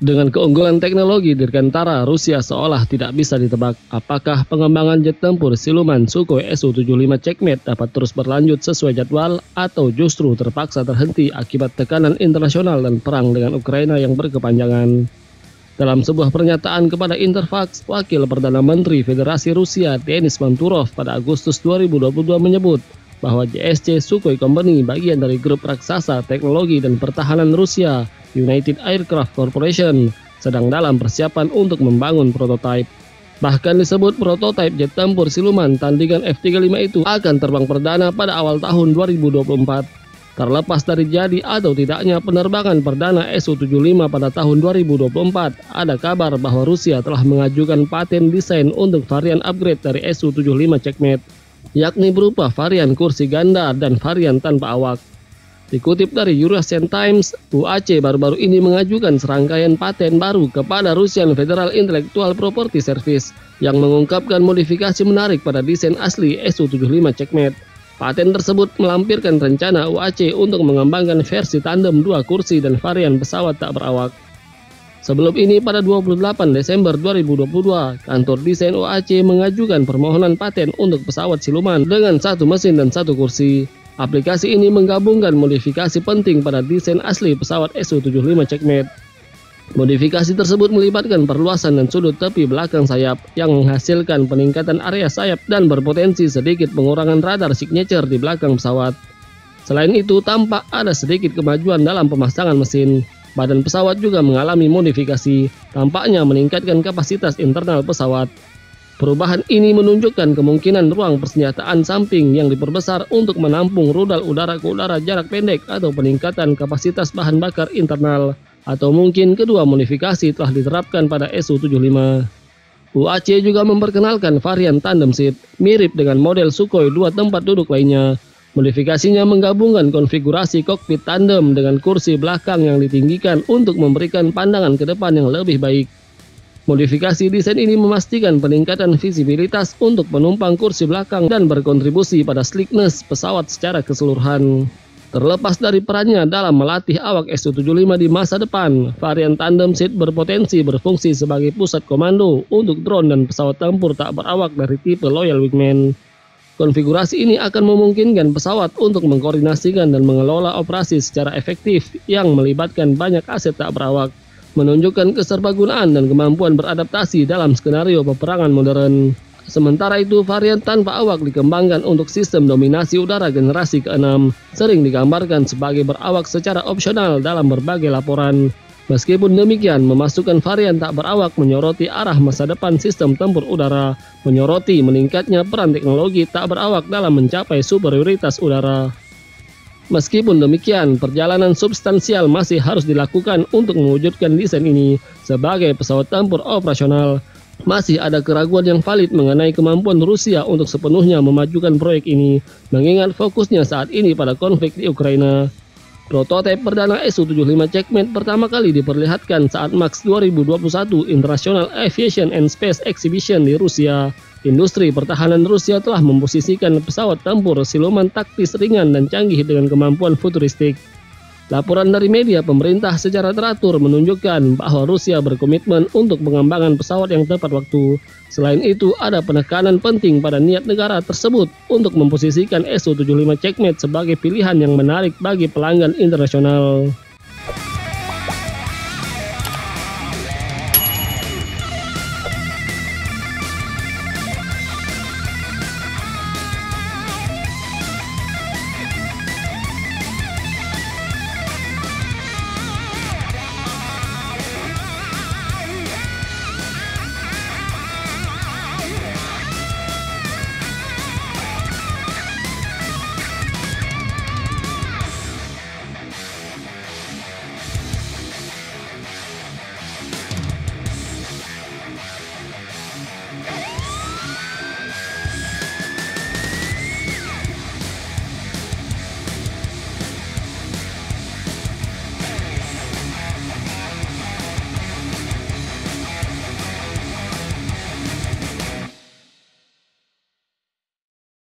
Dengan keunggulan teknologi dirgantara, Rusia seolah tidak bisa ditebak. Apakah pengembangan jet tempur siluman Sukhoi Su-75 Checkmate dapat terus berlanjut sesuai jadwal atau justru terpaksa terhenti akibat tekanan internasional dan perang dengan Ukraina yang berkepanjangan? Dalam sebuah pernyataan kepada Interfax, Wakil Perdana Menteri Federasi Rusia Denis Manturov pada Agustus 2022 menyebut bahwa JSC Sukhoi Company, bagian dari grup raksasa teknologi dan pertahanan Rusia United Aircraft Corporation, sedang dalam persiapan untuk membangun prototipe. Bahkan disebut prototipe jet tempur siluman tandingan F-35 itu akan terbang perdana pada awal tahun 2024. Terlepas dari jadi atau tidaknya penerbangan perdana Su-75 pada tahun 2024, ada kabar bahwa Rusia telah mengajukan paten desain untuk varian upgrade dari Su-75 Checkmate, yakni berupa varian kursi ganda dan varian tanpa awak. Dikutip dari Eurasian Times, UAC baru-baru ini mengajukan serangkaian paten baru kepada Russian Federal Intellectual Property Service yang mengungkapkan modifikasi menarik pada desain asli Su-75 Checkmate. Paten tersebut melampirkan rencana UAC untuk mengembangkan versi tandem 2 kursi dan varian pesawat tak berawak. Sebelum ini pada 28 Desember 2022, kantor desain UAC mengajukan permohonan paten untuk pesawat siluman dengan 1 mesin dan 1 kursi. Aplikasi ini menggabungkan modifikasi penting pada desain asli pesawat Su-75 Checkmate. Modifikasi tersebut melibatkan perluasan dan sudut tepi belakang sayap yang menghasilkan peningkatan area sayap dan berpotensi sedikit pengurangan radar signature di belakang pesawat. Selain itu, tampak ada sedikit kemajuan dalam pemasangan mesin. Badan pesawat juga mengalami modifikasi, tampaknya meningkatkan kapasitas internal pesawat. Perubahan ini menunjukkan kemungkinan ruang persenjataan samping yang diperbesar untuk menampung rudal udara ke udara jarak pendek atau peningkatan kapasitas bahan bakar internal, atau mungkin kedua modifikasi telah diterapkan pada Su-75. UAC juga memperkenalkan varian tandem seat, mirip dengan model Sukhoi 2 tempat duduk lainnya. Modifikasinya menggabungkan konfigurasi kokpit tandem dengan kursi belakang yang ditinggikan untuk memberikan pandangan ke depan yang lebih baik. Modifikasi desain ini memastikan peningkatan visibilitas untuk penumpang kursi belakang dan berkontribusi pada sleekness pesawat secara keseluruhan. Terlepas dari perannya dalam melatih awak Su-75 di masa depan, varian tandem seat berpotensi berfungsi sebagai pusat komando untuk drone dan pesawat tempur tak berawak dari tipe Loyal Wingman. Konfigurasi ini akan memungkinkan pesawat untuk mengkoordinasikan dan mengelola operasi secara efektif yang melibatkan banyak aset tak berawak, menunjukkan keserbagunaan dan kemampuan beradaptasi dalam skenario peperangan modern. Sementara itu, varian tanpa awak dikembangkan untuk sistem dominasi udara generasi ke-6, sering digambarkan sebagai berawak secara opsional dalam berbagai laporan. Meskipun demikian, memasukkan varian tak berawak menyoroti arah masa depan sistem tempur udara, menyoroti meningkatnya peran teknologi tak berawak dalam mencapai superioritas udara. Meskipun demikian, perjalanan substansial masih harus dilakukan untuk mewujudkan desain ini sebagai pesawat tempur operasional. Masih ada keraguan yang valid mengenai kemampuan Rusia untuk sepenuhnya memajukan proyek ini, mengingat fokusnya saat ini pada konflik di Ukraina. Prototipe perdana Su-75 Checkmate pertama kali diperlihatkan saat MAX 2021 International Aviation and Space Exhibition di Rusia. Industri pertahanan Rusia telah memposisikan pesawat tempur siluman taktis ringan dan canggih dengan kemampuan futuristik. Laporan dari media pemerintah secara teratur menunjukkan bahwa Rusia berkomitmen untuk pengembangan pesawat yang tepat waktu. Selain itu, ada penekanan penting pada niat negara tersebut untuk memposisikan Su-75 Checkmate sebagai pilihan yang menarik bagi pelanggan internasional.